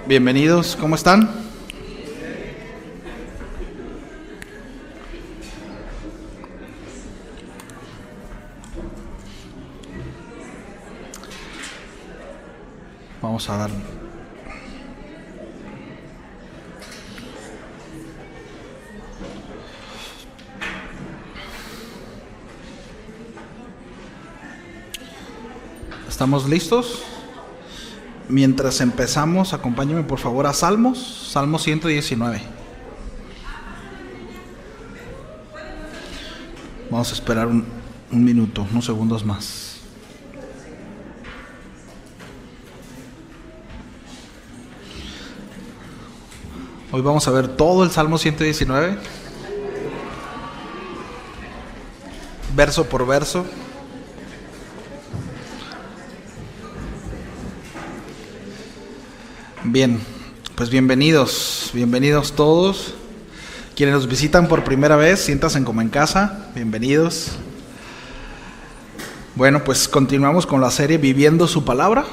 Bienvenidos, ¿cómo están? Vamos a dar. ¿Estamos listos? Mientras empezamos, acompáñame por favor a Salmo 119. Vamos a esperar un minuto, unos segundos más. Hoy vamos a ver todo el Salmo 119, verso por verso. Bien, pues bienvenidos todos. Quienes nos visitan por primera vez, siéntanse como en casa, bienvenidos. Bueno, pues continuamos con la serie Viviendo su Palabra.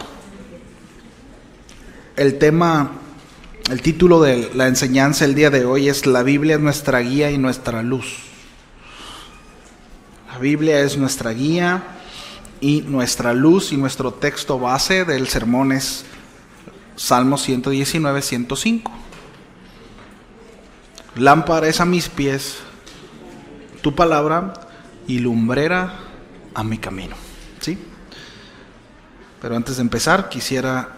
El título de la enseñanza el día de hoy es La Biblia es nuestra guía y nuestra luz. La Biblia es nuestra guía y nuestra luz, y nuestro texto base del sermón es Salmo 119, 105. Lámpara es a mis pies tu palabra y lumbrera a mi camino. ¿Sí? Pero antes de empezar, quisiera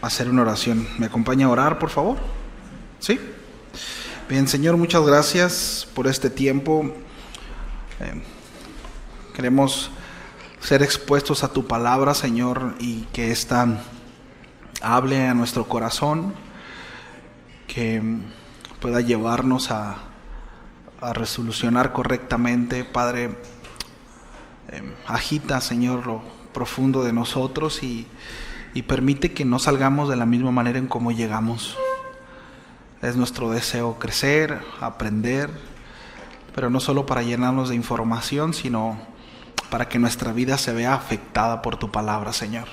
hacer una oración. ¿Me acompaña a orar, por favor? ¿Sí? Bien, Señor, muchas gracias por este tiempo. Queremos ser expuestos a tu palabra, Señor, y que esta hable a nuestro corazón, que pueda llevarnos a resolucionar correctamente. Padre, agita, Señor, lo profundo de nosotros y permite que no salgamos de la misma manera en cómo llegamos. Es nuestro deseo crecer, aprender, pero no solo para llenarnos de información, sino para que nuestra vida se vea afectada por tu palabra, Señor.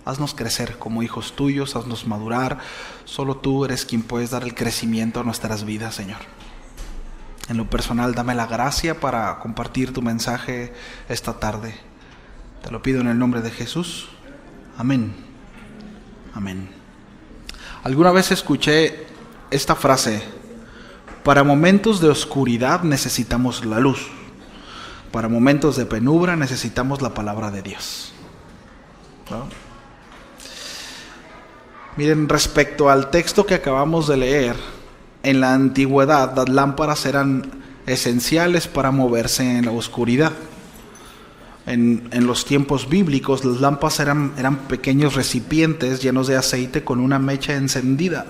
Haznos crecer como hijos tuyos, haznos madurar. Solo tú eres quien puedes dar el crecimiento a nuestras vidas, Señor. En lo personal, dame la gracia para compartir tu mensaje esta tarde. Te lo pido en el nombre de Jesús. Amén. Amén. Alguna vez escuché esta frase: para momentos de oscuridad necesitamos la luz. Para momentos de penumbra necesitamos la palabra de Dios. ¿No? Miren, respecto al texto que acabamos de leer, en la antigüedad las lámparas eran esenciales para moverse en la oscuridad. En los tiempos bíblicos, las lámparas eran pequeños recipientes llenos de aceite con una mecha encendida.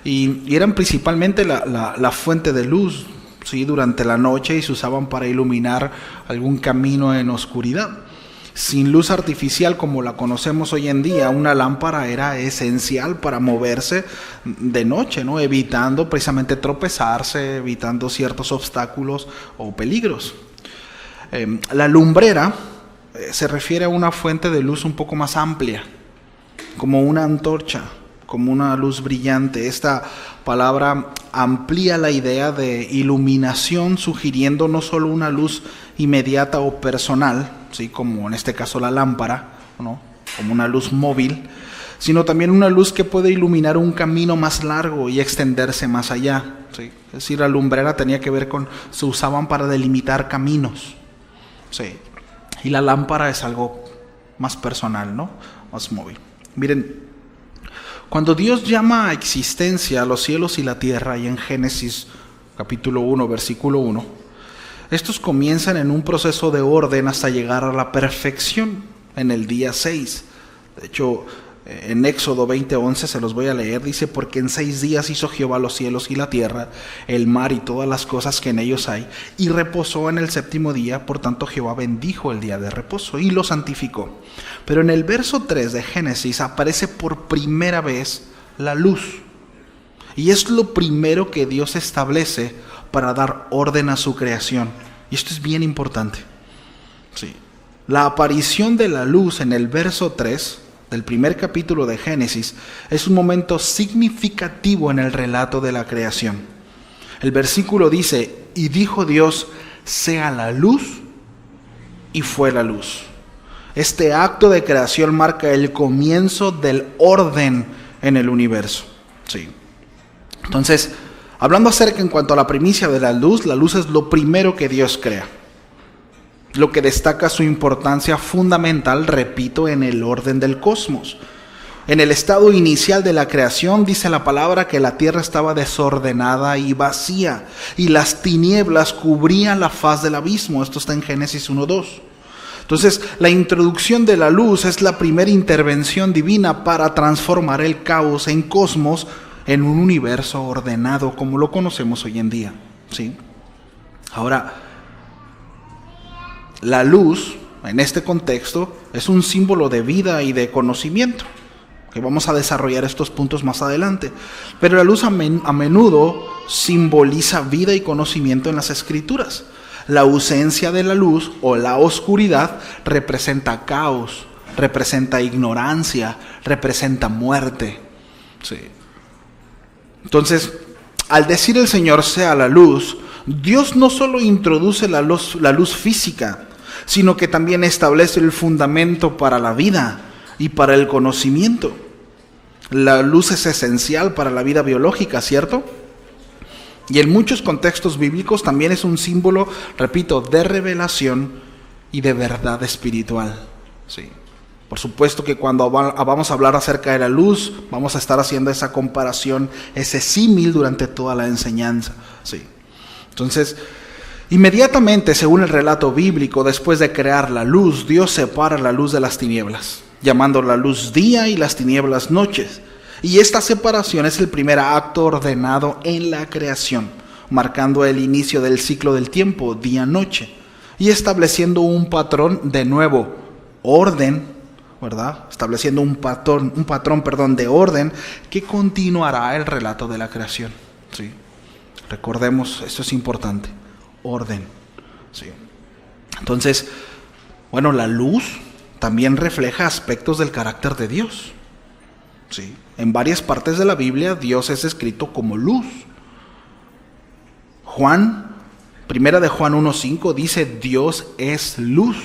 Y eran principalmente la fuente de luz, ¿sí?, durante la noche, y se usaban para iluminar algún camino en oscuridad. Sin luz artificial como la conocemos hoy en día, una lámpara era esencial para moverse de noche, ¿no?, evitando precisamente tropezarse, evitando ciertos obstáculos o peligros. La lumbrera se refiere a una fuente de luz un poco más amplia, como una antorcha, como una luz brillante. Esta palabra amplía la idea de iluminación, sugiriendo no solo una luz inmediata o personal, ¿sí?, como en este caso la lámpara, ¿no?, como una luz móvil, sino también una luz que puede iluminar un camino más largo y extenderse más allá, ¿sí? Es decir, la lumbrera tenía que ver con, se usaban para delimitar caminos, ¿sí? Y la lámpara es algo más personal, ¿no?, más móvil. Miren, cuando Dios llama a existencia a los cielos y la tierra, y en Génesis capítulo 1, versículo 1, estos comienzan en un proceso de orden hasta llegar a la perfección en el día 6. De hecho, en Éxodo 20:11 se los voy a leer, dice: porque en 6 días hizo Jehová los cielos y la tierra, el mar y todas las cosas que en ellos hay, y reposó en el 7º día. Por tanto Jehová bendijo el día de reposo y lo santificó. Pero en el verso 3 de Génesis aparece por primera vez la luz, y es lo primero que Dios establece para dar orden a su creación. Y esto es bien importante. Sí. La aparición de la luz en el verso 3 del primer capítulo de Génesis es un momento significativo en el relato de la creación. El versículo dice: y dijo Dios, sea la luz, y fue la luz. Este acto de creación marca el comienzo del orden en el universo. Sí. Entonces, hablando acerca en cuanto a la primicia de la luz es lo primero que Dios crea. Lo que destaca su importancia fundamental, repito, en el orden del cosmos. En el estado inicial de la creación dice la palabra que la tierra estaba desordenada y vacía, y las tinieblas cubrían la faz del abismo. Esto está en Génesis 1:2. Entonces, la introducción de la luz es la primera intervención divina para transformar el caos en cosmos en un universo ordenado como lo conocemos hoy en día. ¿Sí? Ahora, la luz, en este contexto, es un símbolo de vida y de conocimiento, que vamos a desarrollar estos puntos más adelante. Pero la luz a menudo simboliza vida y conocimiento en las Escrituras. La ausencia de la luz o la oscuridad representa caos, representa ignorancia, representa muerte. Sí. Entonces, al decir el Señor sea la luz, Dios no solo introduce la luz física, sino que también establece el fundamento para la vida y para el conocimiento. La luz es esencial para la vida biológica, ¿cierto? Y en muchos contextos bíblicos también es un símbolo, repito, de revelación y de verdad espiritual. Sí. Por supuesto que cuando vamos a hablar acerca de la luz, vamos a estar haciendo esa comparación, ese símil durante toda la enseñanza. Sí. Entonces, inmediatamente, según el relato bíblico, después de crear la luz, Dios separa la luz de las tinieblas, llamando la luz día y las tinieblas noches. Y esta separación es el primer acto ordenado en la creación, marcando el inicio del ciclo del tiempo, día-noche, y estableciendo un patrón de nuevo, orden, ¿verdad? Estableciendo un patrón, de orden que continuará el relato de la creación. ¿Sí? Recordemos, esto es importante, orden. ¿Sí? Entonces, bueno, la luz también refleja aspectos del carácter de Dios. ¿Sí? En varias partes de la Biblia, Dios es descrito como luz. Primera de Juan 1:5 dice: Dios es luz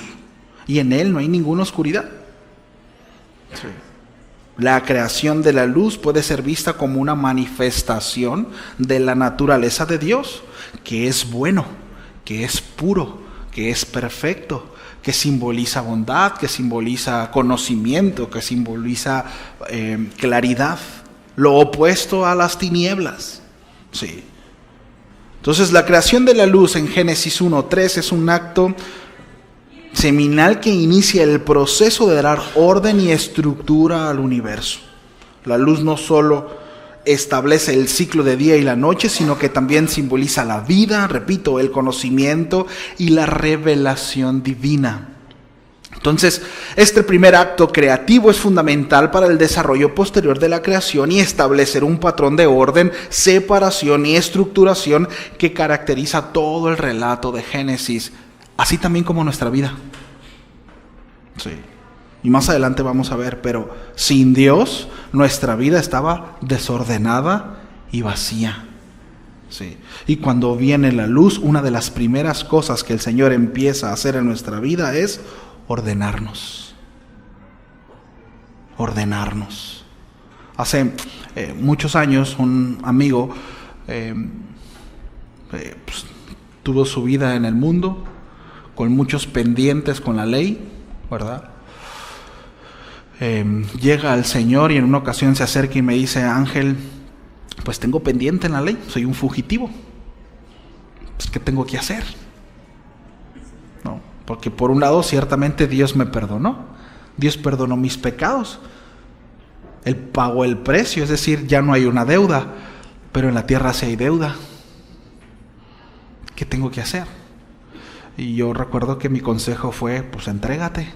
y en Él no hay ninguna oscuridad. Sí. La creación de la luz puede ser vista como una manifestación de la naturaleza de Dios, que es bueno, que es puro, que es perfecto, que simboliza bondad, que simboliza conocimiento, que simboliza claridad, lo opuesto a las tinieblas. Sí. Entonces, la creación de la luz en Génesis 1:3 es un acto seminal que inicia el proceso de dar orden y estructura al universo. La luz no solo establece el ciclo de día y la noche, sino que también simboliza la vida, repito, el conocimiento y la revelación divina. Entonces, este primer acto creativo es fundamental para el desarrollo posterior de la creación y establecer un patrón de orden, separación y estructuración que caracteriza todo el relato de Génesis, así también como nuestra vida. Sí. Y más adelante vamos a ver, pero sin Dios nuestra vida estaba desordenada y vacía. Sí. Y cuando viene la luz, una de las primeras cosas que el Señor empieza a hacer en nuestra vida es ordenarnos. Ordenarnos. Hace muchos años un amigo tuvo su vida en el mundo con muchos pendientes con la ley, ¿verdad? Llega al Señor y en una ocasión se acerca y me dice: Ángel, pues tengo pendiente en la ley, soy un fugitivo. Pues, ¿qué tengo que hacer? No, porque por un lado ciertamente Dios me perdonó, Dios perdonó mis pecados, Él pagó el precio, es decir, ya no hay una deuda, pero en la tierra sí hay deuda. ¿Qué tengo que hacer? Y yo recuerdo que mi consejo fue: pues entrégate.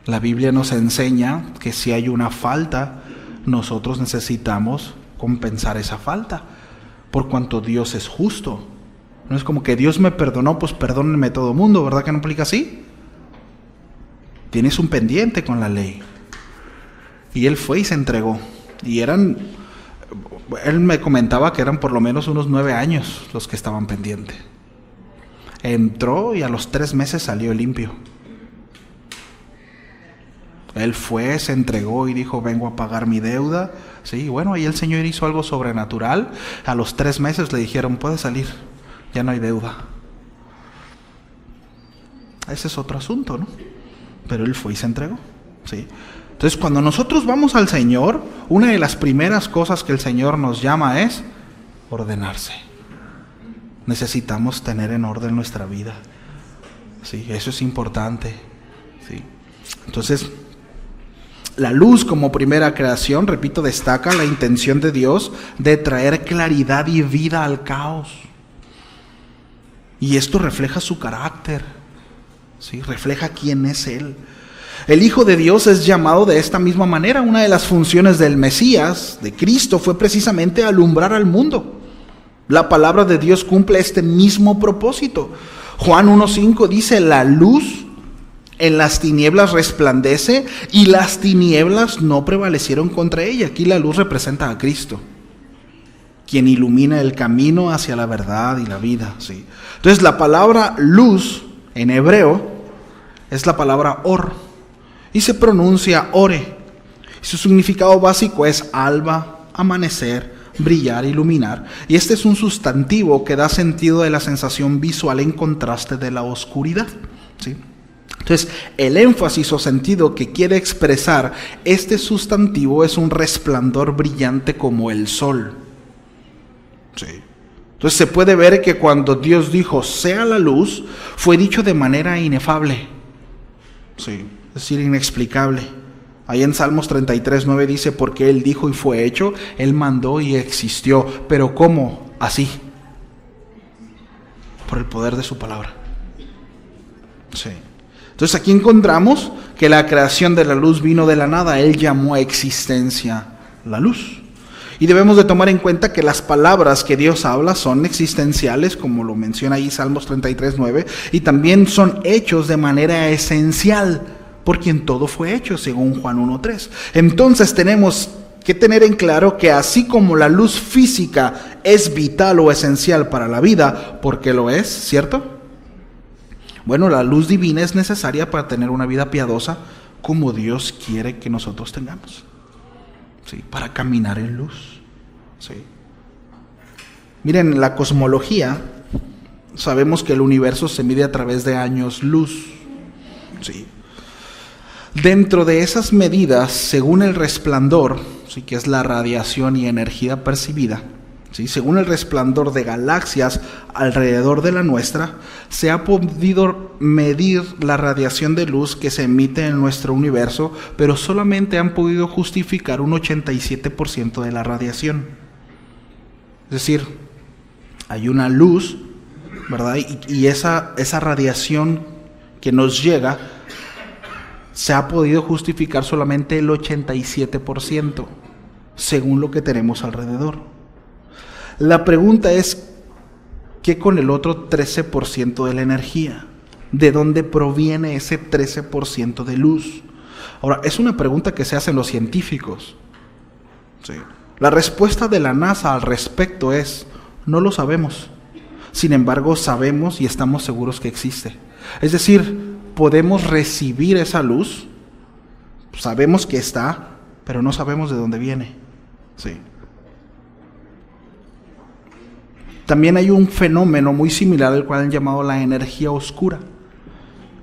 La Biblia nos enseña que si hay una falta, nosotros necesitamos compensar esa falta, por cuanto Dios es justo. No es como que Dios me perdonó, pues perdónenme todo el mundo, ¿verdad que no aplica así? Tienes un pendiente con la ley, Y él fue y se entregó. Y él me comentaba que eran por lo menos unos 9 años los que estaban pendientes. Entró y a los 3 meses salió limpio. Él fue, se entregó y dijo, vengo a pagar mi deuda. Sí, bueno, ahí el Señor hizo algo sobrenatural. A los 3 meses le dijeron, puede salir, ya no hay deuda. Ese es otro asunto, ¿no? Pero él fue y se entregó. Sí. Entonces, cuando nosotros vamos al Señor, una de las primeras cosas que el Señor nos llama es ordenarse. Necesitamos tener en orden nuestra vida. Sí, eso es importante. Sí. Entonces, la luz como primera creación, repito, destaca la intención de Dios de traer claridad y vida al caos. Y esto refleja su carácter, ¿sí? Refleja quién es Él. El Hijo de Dios es llamado de esta misma manera. Una de las funciones del Mesías, de Cristo, fue precisamente alumbrar al mundo. La palabra de Dios cumple este mismo propósito. Juan 1:5 dice, la luz en las tinieblas resplandece y las tinieblas no prevalecieron contra ella. Aquí la luz representa a Cristo, quien ilumina el camino hacia la verdad y la vida. ¿Sí? Entonces la palabra luz en hebreo es la palabra or y se pronuncia ore. Su significado básico es alba, amanecer, brillar, iluminar. Y este es un sustantivo que da sentido de la sensación visual en contraste de la oscuridad. ¿Sí? Entonces, el énfasis o sentido que quiere expresar este sustantivo es un resplandor brillante como el sol. Sí. Entonces, se puede ver que cuando Dios dijo, sea la luz, fue dicho de manera inefable. Sí, es decir, inexplicable. Ahí en Salmos 33:9 dice, porque Él dijo y fue hecho, Él mandó y existió. Pero ¿cómo? Así. Por el poder de su palabra. Sí. Entonces aquí encontramos que la creación de la luz vino de la nada. Él llamó a existencia la luz. Y debemos de tomar en cuenta que las palabras que Dios habla son existenciales, como lo menciona ahí Salmos 33:9, y también son hechos de manera esencial, por quien todo fue hecho, según Juan 1:3. Entonces tenemos que tener en claro que así como la luz física es vital o esencial para la vida, porque lo es, ¿cierto? Bueno, la luz divina es necesaria para tener una vida piadosa como Dios quiere que nosotros tengamos. ¿Sí? Para caminar en luz. ¿Sí? Miren, en la cosmología sabemos que el universo se mide a través de años luz. ¿Sí? Dentro de esas medidas, según el resplandor, ¿sí? Que es la radiación y energía percibida, ¿sí? Según el resplandor de galaxias alrededor de la nuestra, se ha podido medir la radiación de luz que se emite en nuestro universo, pero solamente han podido justificar un 87% de la radiación. Es decir, hay una luz, ¿verdad? Y esa radiación que nos llega, se ha podido justificar solamente el 87%, según lo que tenemos alrededor. La pregunta es, ¿qué con el otro 13% de la energía? ¿De dónde proviene ese 13% de luz? Ahora, es una pregunta que se hacen los científicos. Sí. La respuesta de la NASA al respecto es, no lo sabemos. Sin embargo, sabemos y estamos seguros que existe. Es decir, podemos recibir esa luz, sabemos que está, pero no sabemos de dónde viene. Sí. También hay un fenómeno muy similar al cual han llamado la energía oscura,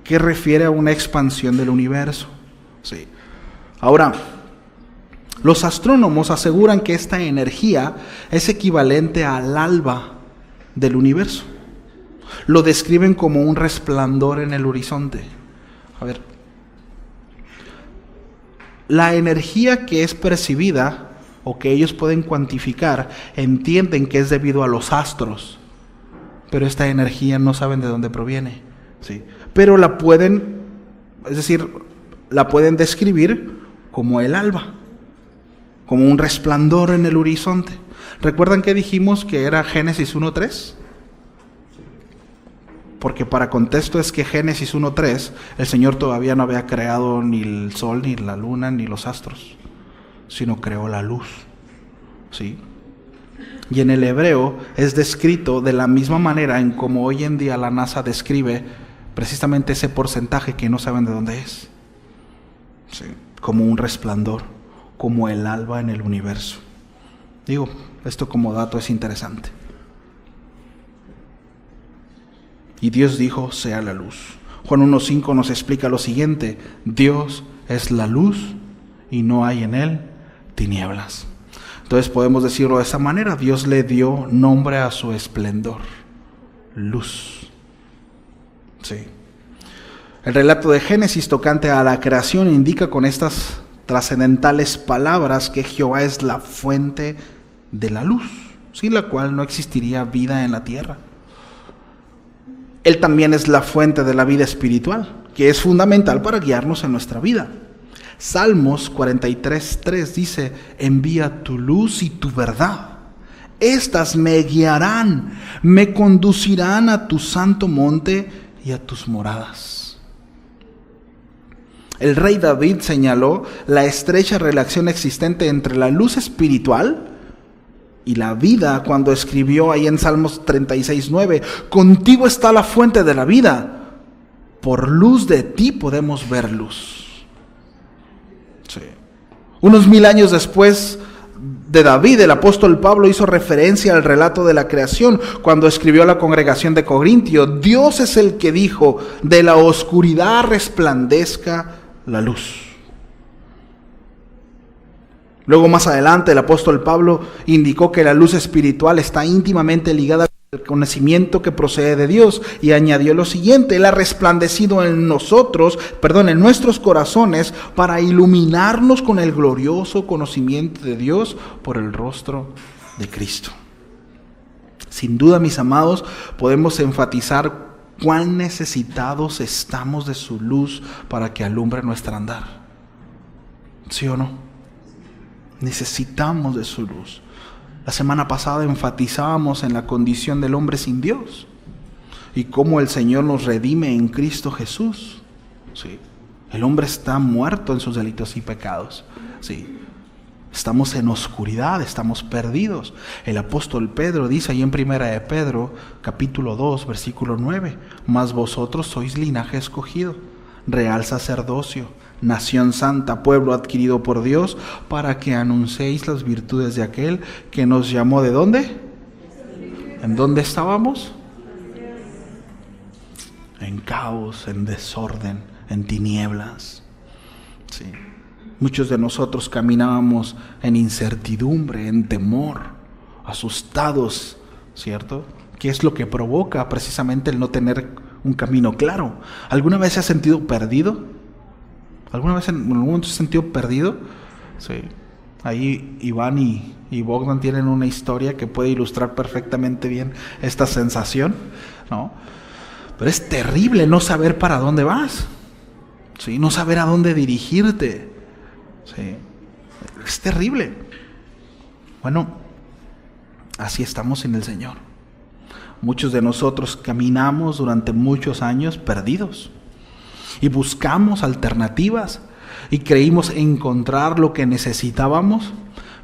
que refiere a una expansión del universo. Sí. Ahora, los astrónomos aseguran que esta energía es equivalente al alba del universo. Lo describen como un resplandor en el horizonte. A ver, la energía que es percibida o que ellos pueden cuantificar, entienden que es debido a los astros, pero esta energía no saben de dónde proviene, ¿sí? Pero la pueden, es decir, la pueden describir como el alba, como un resplandor en el horizonte. ¿Recuerdan que dijimos que era Génesis 1:3? Porque para contexto es que Génesis 1:3, el Señor todavía no había creado ni el sol, ni la luna, ni los astros. sino creó la luz. ¿Sí? Y en el hebreo es descrito de la misma manera en como hoy en día la NASA describe precisamente ese porcentaje que no saben de dónde es. ¿Sí? Como un resplandor, como el alba en el universo. Digo, esto como dato es interesante. Y Dios dijo, sea la luz. Juan 1:5 nos explica lo siguiente: Dios es la luz y no hay en él tinieblas. Entonces podemos decirlo de esa manera: Dios le dio nombre a su esplendor, luz. Sí. El relato de Génesis tocante a la creación indica con estas trascendentales palabras que Jehová es la fuente de la luz, sin la cual no existiría vida en la tierra. Él también es la fuente de la vida espiritual, que es fundamental para guiarnos en nuestra vida. Salmos 43:3 dice: envía tu luz y tu verdad. Estas me guiarán, me conducirán a tu santo monte y a tus moradas. El rey David señaló la estrecha relación existente entre la luz espiritual y la vida cuando escribió ahí en Salmos 36:9: contigo está la fuente de la vida, por luz de ti podemos ver luz. Sí. Unos 1000 años después de David, el apóstol Pablo hizo referencia al relato de la creación cuando escribió a la congregación de Corintio: Dios es el que dijo, de la oscuridad resplandezca la luz. Luego más adelante el apóstol Pablo indicó que la luz espiritual está íntimamente ligada al conocimiento que procede de Dios, y añadió lo siguiente: Él ha resplandecido en nuestros corazones para iluminarnos con el glorioso conocimiento de Dios por el rostro de Cristo. Sin duda, mis amados, podemos enfatizar cuán necesitados estamos de su luz para que alumbre nuestro andar. ¿Sí o no? Necesitamos de su luz. La semana pasada enfatizábamos en la condición del hombre sin Dios y cómo el Señor nos redime en Cristo Jesús. Sí. El hombre está muerto en sus delitos y pecados. Sí. Estamos en oscuridad, estamos perdidos. El apóstol Pedro dice ahí en 1 de Pedro, capítulo 2, versículo 9: mas vosotros sois linaje escogido, real sacerdocio, nación santa, pueblo adquirido por Dios, para que anunciéis las virtudes de aquel que nos llamó. ¿De dónde? ¿En dónde estábamos? En caos, en desorden, en tinieblas. Sí. Muchos de nosotros caminábamos en incertidumbre, en temor, asustados, ¿cierto? ¿Qué es lo que provoca precisamente el no tener un camino claro? ¿Alguna vez se ha sentido perdido? ¿Alguna vez en algún momento se ha sentido perdido? Sí. Ahí Iván y Bogdan tienen una historia que puede ilustrar perfectamente bien esta sensación, ¿no? Pero es terrible no saber para dónde vas, ¿sí? No saber a dónde dirigirte. Sí, es terrible. Bueno, así estamos sin el Señor. Muchos de nosotros caminamos durante muchos años perdidos y buscamos alternativas y creímos encontrar lo que necesitábamos,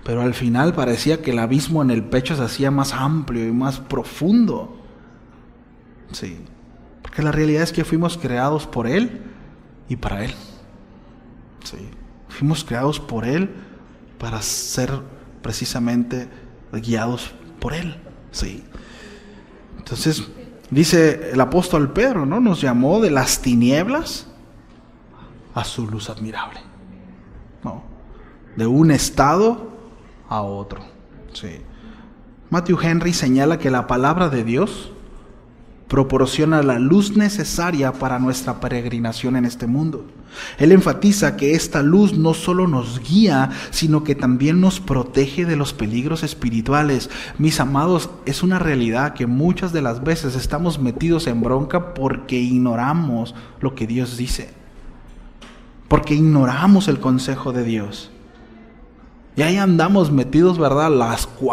pero al final parecía que el abismo en el pecho se hacía más amplio y más profundo. Sí, porque la realidad es que fuimos creados por Él y para Él. Sí. Fuimos creados por Él para ser precisamente guiados por Él. Sí. Entonces, dice el apóstol Pedro, ¿no? Nos llamó de las tinieblas a su luz admirable. ¿No? De un estado a otro. Sí. Matthew Henry señala que la palabra de Dios proporciona la luz necesaria para nuestra peregrinación en este mundo. Él enfatiza que esta luz no solo nos guía, sino que también nos protege de los peligros espirituales. Mis amados, es una realidad que muchas de las veces estamos metidos en bronca porque ignoramos lo que Dios dice, porque ignoramos el consejo de Dios. Y ahí andamos metidos, ¿verdad?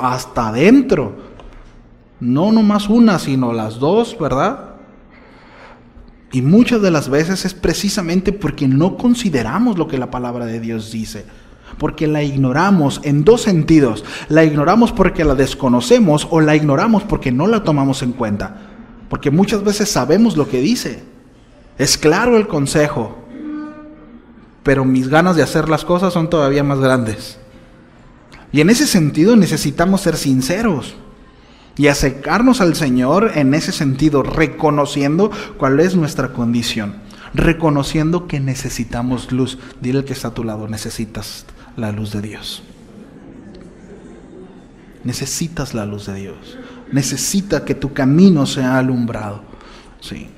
Hasta adentro. No nomás una, sino las dos, ¿verdad? Y muchas de las veces es precisamente porque no consideramos lo que la palabra de Dios dice. Porque la ignoramos en dos sentidos. La ignoramos porque la desconocemos o la ignoramos porque no la tomamos en cuenta. Porque muchas veces sabemos lo que dice. Es claro el consejo. Pero mis ganas de hacer las cosas son todavía más grandes. Y en ese sentido necesitamos ser sinceros y acercarnos al Señor en ese sentido, reconociendo cuál es nuestra condición, reconociendo que necesitamos luz. Dile al que está a tu lado, necesitas la luz de Dios. Necesitas la luz de Dios. Necesita que tu camino sea alumbrado. Sí.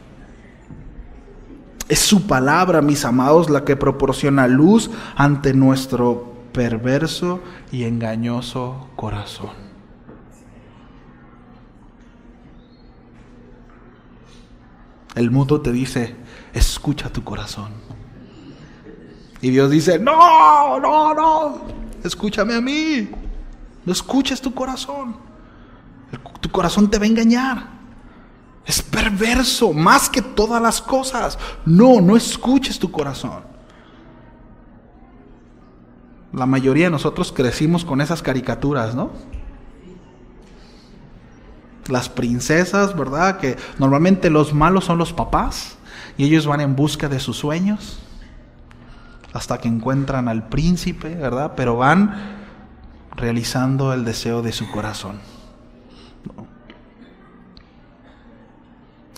Es su palabra, mis amados, la que proporciona luz ante nuestro perverso y engañoso corazón. El mundo te dice, escucha tu corazón. Y Dios dice, no, escúchame a mí. No escuches tu corazón. Tu corazón te va a engañar. Es perverso, más que todas las cosas. No escuches tu corazón. La mayoría de nosotros crecimos con esas caricaturas, ¿no? Las princesas, ¿verdad? Que normalmente los malos son los papás y ellos van en busca de sus sueños hasta que encuentran al príncipe, ¿verdad? Pero van realizando el deseo de su corazón. ¿No?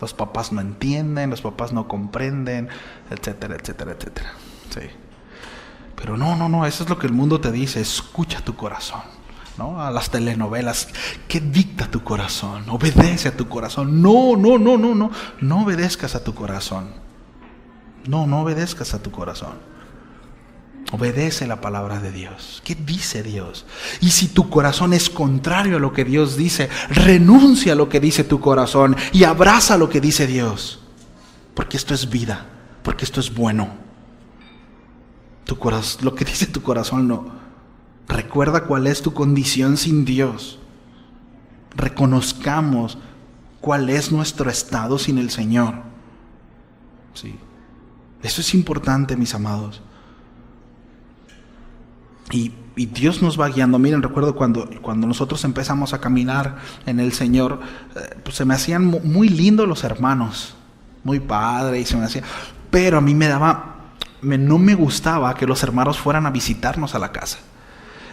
Los papás no entienden, los papás no comprenden, etcétera, etcétera, etcétera. Sí. Pero no, eso es lo que el mundo te dice, escucha tu corazón. ¿No? A las telenovelas, ¿qué dicta tu corazón? Obedece a tu corazón. No obedezcas a tu corazón. No obedezcas a tu corazón. Obedece la palabra de Dios. ¿Qué dice Dios? Y si tu corazón es contrario a lo que Dios dice, renuncia a lo que dice tu corazón y abraza lo que dice Dios. Porque esto es vida, porque esto es bueno. Tu corazón, lo que dice tu corazón no. Recuerda cuál es tu condición sin Dios. Reconozcamos cuál es nuestro estado sin el Señor. Sí. Eso es importante, mis amados. Y Dios nos va guiando. Miren, recuerdo cuando nosotros empezamos a caminar en el Señor, pues se me hacían muy lindos los hermanos. Muy padre y se me hacía. Pero a mí no me gustaba que los hermanos fueran a visitarnos a la casa.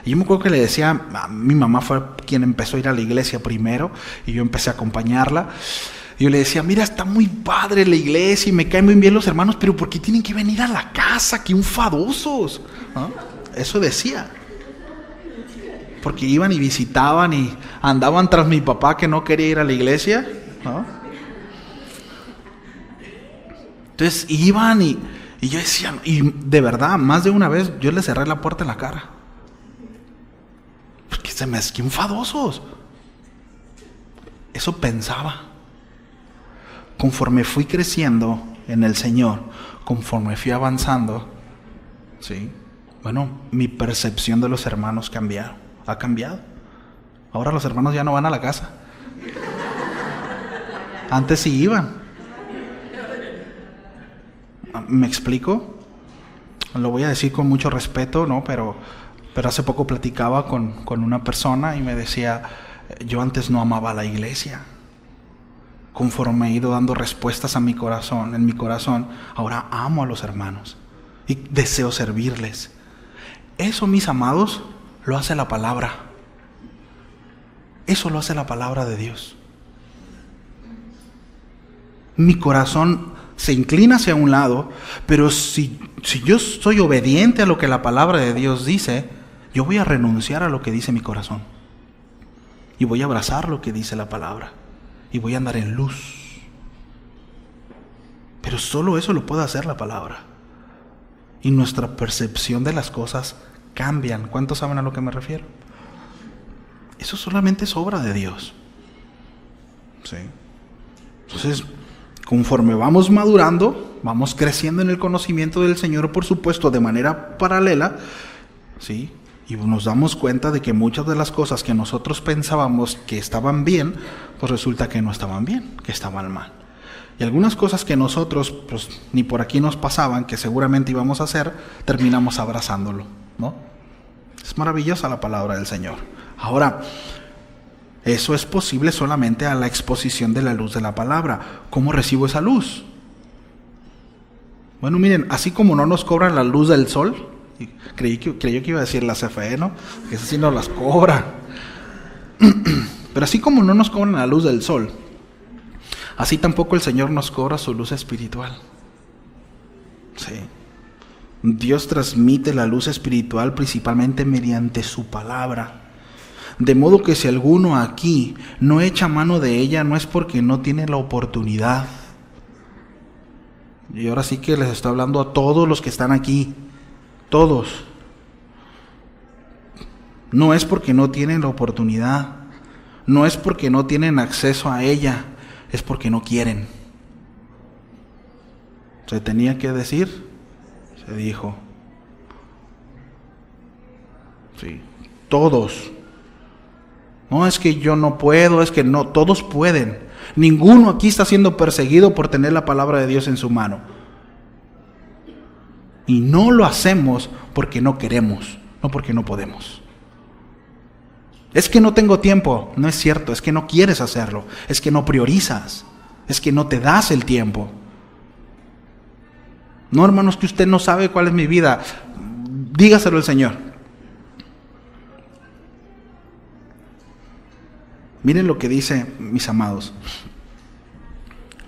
Y yo me acuerdo que le decía, mi mamá fue quien empezó a ir a la iglesia primero y yo empecé a acompañarla. Y yo le decía, mira, está muy padre la iglesia y me caen muy bien los hermanos, pero ¿por qué tienen que venir a la casa? ¡Qué enfadosos! ¿No? Eso decía. Porque iban y visitaban y andaban tras mi papá que no quería ir a la iglesia, ¿no? Entonces iban y yo decía, y de verdad, más de una vez yo les cerré la puerta en la cara. Porque se me hacían enfadosos. Eso pensaba. Conforme fui creciendo en el Señor, conforme fui avanzando, ¿sí? Bueno, mi percepción de los hermanos ha cambiado. Ahora los hermanos ya no van a la casa. Antes sí iban. ¿Me explico? Lo voy a decir con mucho respeto, ¿no? Pero hace poco platicaba con una persona y me decía, yo antes no amaba a la iglesia. Conforme he ido dando respuestas en mi corazón, ahora amo a los hermanos y deseo servirles. Eso, mis amados, lo hace la palabra. Eso lo hace la palabra de Dios. Mi corazón se inclina hacia un lado, pero si yo soy obediente a lo que la palabra de Dios dice, yo voy a renunciar a lo que dice mi corazón. Y voy a abrazar lo que dice la palabra. Y voy a andar en luz. Pero solo eso lo puede hacer la palabra. Y nuestra percepción de las cosas cambian. ¿Cuántos saben a lo que me refiero? Eso solamente es obra de Dios. ¿Sí? Entonces, conforme vamos madurando, vamos creciendo en el conocimiento del Señor, por supuesto, de manera paralela, ¿sí? Y nos damos cuenta de que muchas de las cosas que nosotros pensábamos que estaban bien, pues resulta que no estaban bien, que estaban mal. Y algunas cosas que nosotros, pues ni por aquí nos pasaban, que seguramente íbamos a hacer, terminamos abrazándolo, ¿no? Es maravillosa la palabra del Señor. Ahora, eso es posible solamente a la exposición de la luz de la palabra. ¿Cómo recibo esa luz? Bueno, miren, así como no nos cobran la luz del sol, creí que iba a decir la CFE, ¿no? Que eso sí nos las cobran. Pero así como no nos cobran la luz del sol, así tampoco el Señor nos cobra su luz espiritual. Sí. Dios transmite la luz espiritual principalmente mediante su palabra. De modo que si alguno aquí no echa mano de ella, no es porque no tiene la oportunidad. Y ahora sí que les estoy hablando a todos los que están aquí. Todos. No es porque no tienen la oportunidad. No es porque no tienen acceso a ella. Es porque no quieren. Se tenía que decir, se dijo. Sí, todos. No es que yo no puedo, es que no, todos pueden. Ninguno aquí está siendo perseguido por tener la palabra de Dios en su mano. Y no lo hacemos porque no queremos, no porque no podemos. Es que no tengo tiempo. No es cierto, es que no quieres hacerlo. Es que no priorizas. Es que no te das el tiempo. No, hermanos, que usted no sabe cuál es mi vida. Dígaselo al Señor. Miren lo que dice, mis amados.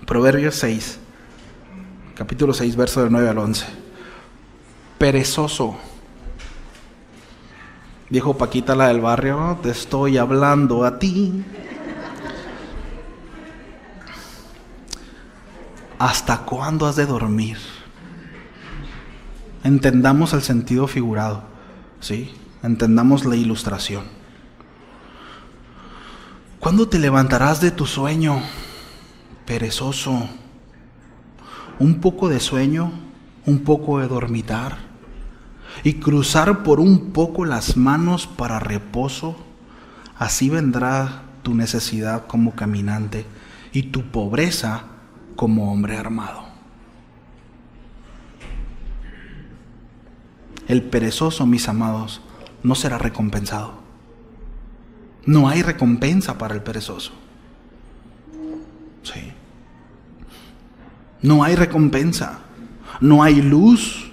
Proverbios 6, capítulo 6, verso del 9 al 11. Perezoso. Dijo Paquita, la del barrio, te estoy hablando a ti. ¿Hasta cuándo has de dormir? Entendamos el sentido figurado, ¿sí? Entendamos la ilustración. ¿Cuándo te levantarás de tu sueño, perezoso? Un poco de sueño, un poco de dormitar, y cruzar por un poco las manos para reposo. Así vendrá tu necesidad como caminante y tu pobreza como hombre armado. El perezoso, mis amados, no será recompensado. No hay recompensa para el perezoso. Sí. No hay recompensa. No hay luz.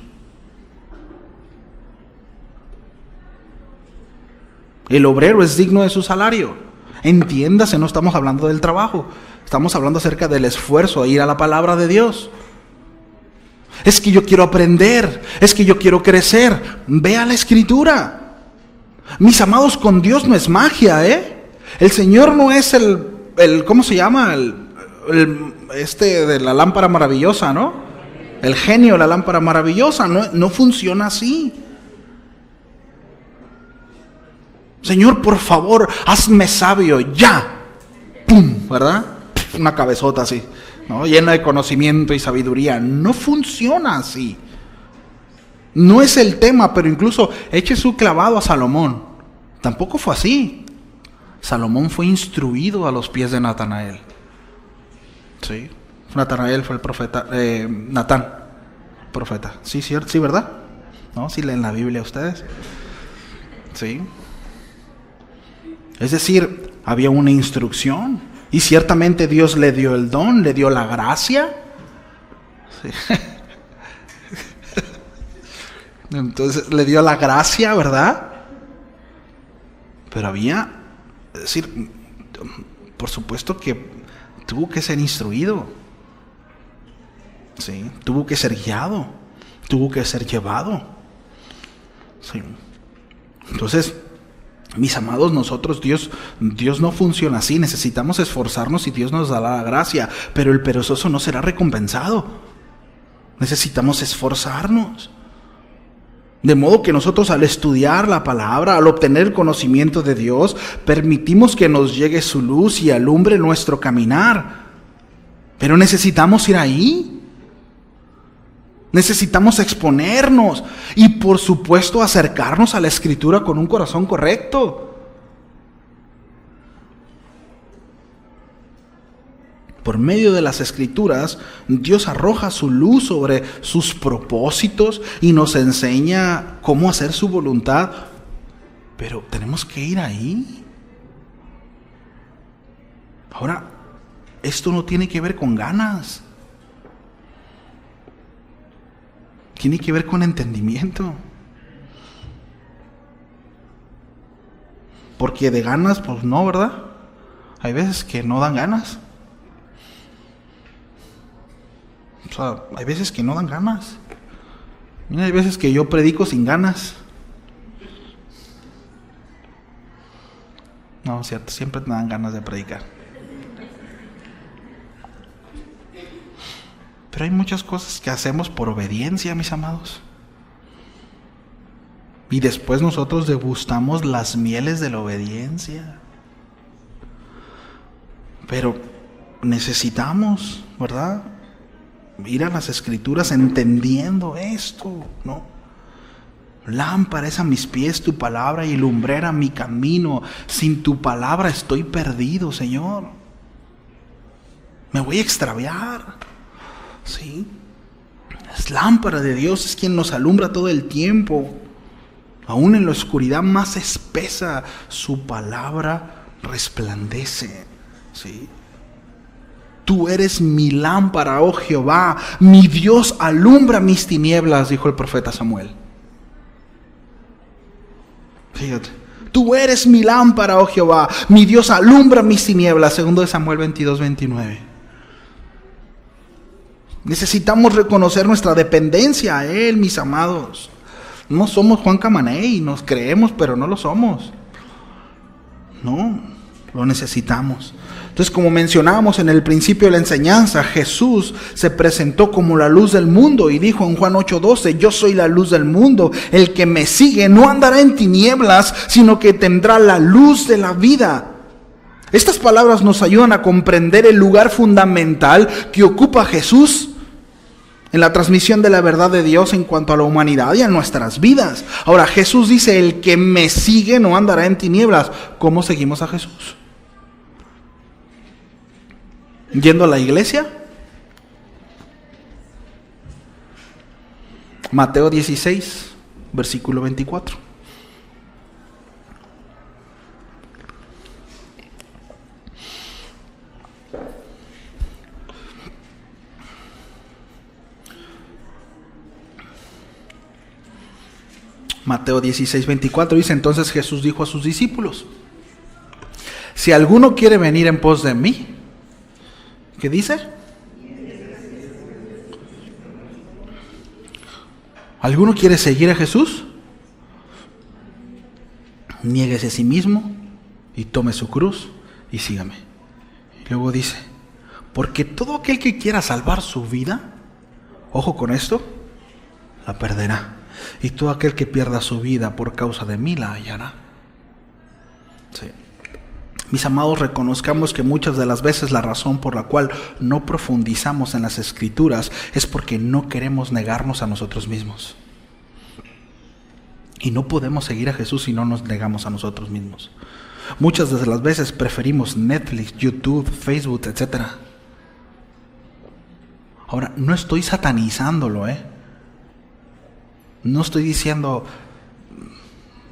El obrero es digno de su salario. Entiéndase, no estamos hablando del trabajo. Estamos hablando acerca del esfuerzo de ir a la palabra de Dios. Es que yo quiero aprender. Es que yo quiero crecer. Ve a la Escritura. Mis amados, con Dios no es magia, ¿eh? El Señor no es el ¿cómo se llama? De la lámpara maravillosa, ¿no? El genio de la lámpara maravillosa. No funciona así. Señor, por favor, hazme sabio, ya. ¡Pum! ¿Verdad? Una cabezota así, ¿no? Llena de conocimiento y sabiduría. No funciona así. No es el tema, pero incluso eche su clavado a Salomón. Tampoco fue así. Salomón fue instruido a los pies de Natanael. Sí. Natanael fue el profeta, Natán, profeta. Sí, cierto, sí, ¿verdad? ¿No? ¿Sí leen la Biblia ustedes? Sí. Es decir, había una instrucción y ciertamente Dios le dio el don, le dio la gracia. Sí. Entonces le dio la gracia, ¿verdad? Pero había, es decir, por supuesto que tuvo que ser instruido. Sí, tuvo que ser guiado, tuvo que ser llevado. Sí. Entonces, mis amados, nosotros, Dios no funciona así. Necesitamos esforzarnos y Dios nos dará la gracia, pero el perezoso no será recompensado. Necesitamos esforzarnos. De modo que nosotros, al estudiar la palabra, al obtener el conocimiento de Dios, permitimos que nos llegue su luz y alumbre nuestro caminar. Pero necesitamos ir ahí. Necesitamos exponernos y, por supuesto, acercarnos a la Escritura con un corazón correcto. Por medio de las Escrituras, Dios arroja su luz sobre sus propósitos y nos enseña cómo hacer su voluntad Pero tenemos que ir ahí. Ahora, esto no tiene que ver con ganas. Tiene que ver con entendimiento. Porque de ganas, pues no, ¿verdad? Hay veces que no dan ganas. O sea, hay veces que no dan ganas. Mira, hay veces que yo predico sin ganas. No, es cierto, siempre te dan ganas de predicar. Pero hay muchas cosas que hacemos por obediencia, mis amados. Y después nosotros degustamos las mieles de la obediencia. Pero necesitamos, ¿verdad?, ir a las Escrituras entendiendo esto, ¿no? Lámpara es a mis pies tu palabra y lumbrera mi camino. Sin tu palabra estoy perdido, Señor. Me voy a extraviar. Sí. Es lámpara de Dios, es quien nos alumbra todo el tiempo. Aún en la oscuridad más espesa, su palabra resplandece. Sí. Tú eres mi lámpara, oh Jehová, mi Dios alumbra mis tinieblas, dijo el profeta Samuel. Fíjate, tú eres mi lámpara, oh Jehová, mi Dios alumbra mis tinieblas, segundo de Samuel 22:29. Necesitamos reconocer nuestra dependencia a Él, mis amados. No somos Juan Camaney, nos creemos, pero no lo somos. No, lo necesitamos. Entonces, como mencionábamos en el principio de la enseñanza, Jesús se presentó como la luz del mundo y dijo en Juan 8:12, yo soy la luz del mundo, el que me sigue no andará en tinieblas, sino que tendrá la luz de la vida. Estas palabras nos ayudan a comprender el lugar fundamental que ocupa Jesús en la transmisión de la verdad de Dios en cuanto a la humanidad y a nuestras vidas. Ahora, Jesús dice, el que me sigue no andará en tinieblas. ¿Cómo seguimos a Jesús? ¿Yendo a la iglesia? Mateo 16, versículo 24. Mateo 16, 24 dice, entonces Jesús dijo a sus discípulos, si alguno quiere venir en pos de mí, ¿qué dice? ¿Alguno quiere seguir a Jesús? Niéguese a sí mismo y tome su cruz y sígame. Y luego dice, porque todo aquel que quiera salvar su vida, ojo con esto, la perderá. Y todo aquel que pierda su vida por causa de mí la hallará. Sí. Mis amados, reconozcamos que muchas de las veces la razón por la cual no profundizamos en las Escrituras es porque no queremos negarnos a nosotros mismos. Y no podemos seguir a Jesús si no nos negamos a nosotros mismos. Muchas de las veces preferimos Netflix, YouTube, Facebook, etc. Ahora, no estoy satanizándolo, No estoy diciendo,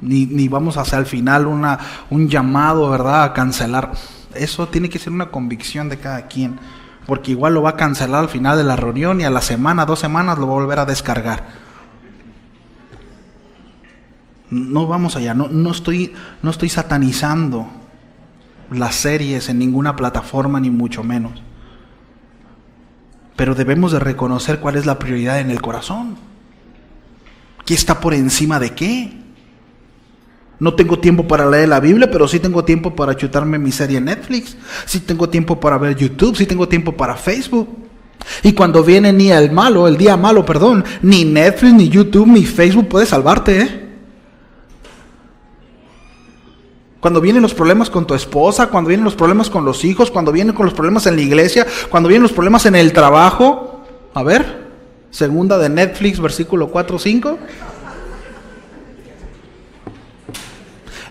ni vamos a hacer al final un llamado, ¿verdad?, a cancelar. Eso tiene que ser una convicción de cada quien, porque igual lo va a cancelar al final de la reunión y a la semana, 2 semanas lo va a volver a descargar. No vamos allá, no estoy satanizando las series en ninguna plataforma, ni mucho menos. Pero debemos de reconocer cuál es la prioridad en el corazón. ¿Qué está por encima de qué? No tengo tiempo para leer la Biblia, pero sí tengo tiempo para chutarme mi serie en Netflix. Sí tengo tiempo para ver YouTube, sí tengo tiempo para Facebook. Y cuando viene el día malo, ni Netflix, ni YouTube, ni Facebook puede salvarte, Cuando vienen los problemas con tu esposa, cuando vienen los problemas con los hijos, cuando vienen con los problemas en la iglesia, cuando vienen los problemas en el trabajo. A ver, segunda de Netflix, versículo 4-5.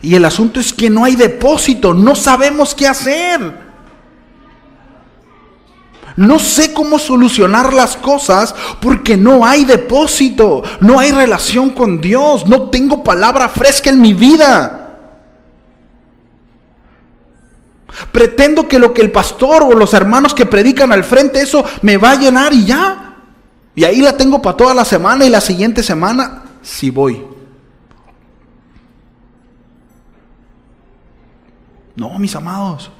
Y el asunto es que no hay depósito, no sabemos qué hacer. No sé cómo solucionar las cosas porque no hay depósito, no hay relación con Dios, no tengo palabra fresca en mi vida. Pretendo que lo que el pastor o los hermanos que predican al frente, eso me va a llenar y ya. Y ahí la tengo para toda la semana y la siguiente semana, sí voy. No, mis amados.